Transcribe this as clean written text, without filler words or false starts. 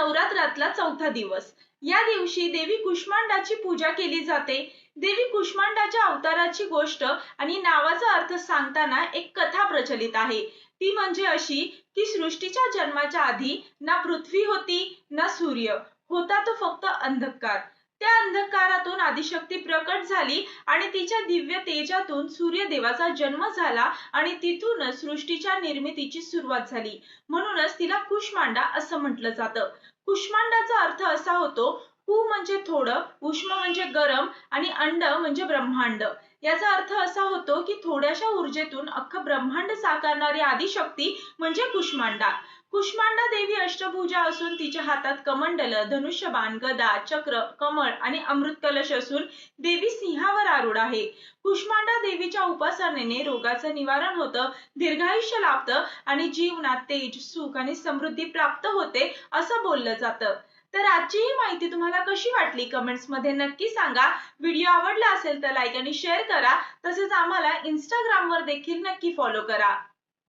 नवरात्रातला चौथा दिवस। या दिवशी देवी कुष्मांडाची पूजा केली जाते। देवी कुष्मांडाच्या अवताराची गोष्ट आणि नावाचा अर्थ सांगताना एक कथा प्रचलित आहे। ती म्हणजे अशी की सृष्टीच्या जन्माच्या आधी ना पृथ्वी होती ना सूर्य होता, तो फक्त अंधकार। त्या अंधकारातून आदिशक्ती प्रकट झाली आणि तिच्या दिव्य तेजातून सूर्यदेवाचा जन्म झाला आणि तिथूनच सृष्टीच्या निर्मितीची सुरुवात झाली। म्हणूनच तिला कुष्मांडा असं म्हटलं जातं। कुष्मांडाचा अर्थ असा होतो, कु म्हणजे थोडं, उष्म म्हणजे गरम आणि अंड म्हणजे ब्रह्मांड। याचा अर्थ असा होतो की थोड्याशा ऊर्जेतून अख्खं ब्रह्मांड साकारणारी आदिशक्ती म्हणजे कुष्मांडा। कुष्मांडा देवी अष्टभुजा असून तिच्या हातात कमंडल, धनुष्यबाण, गदा, चक्र, कमळ आणि अमृत कलश असून देवी सिंहावर आरूढ आहे। कुष्मांडा देवीच्या उपासनेने रोगाचं निवारण होतं, दीर्घायुष्य लाभतं आणि जीवनात तेज, सुख आणि समृद्धी प्राप्त होते असं बोललं जातं। तर आजची ही माहिती तुम्हाला कशी वाटली कमेंट्स मध्ये नक्की सांगा। व्हिडिओ आवडला असेल तर लाईक आणि शेअर करा, तसेच आम्हाला इंस्टाग्राम वर देखील नक्की फॉलो करा।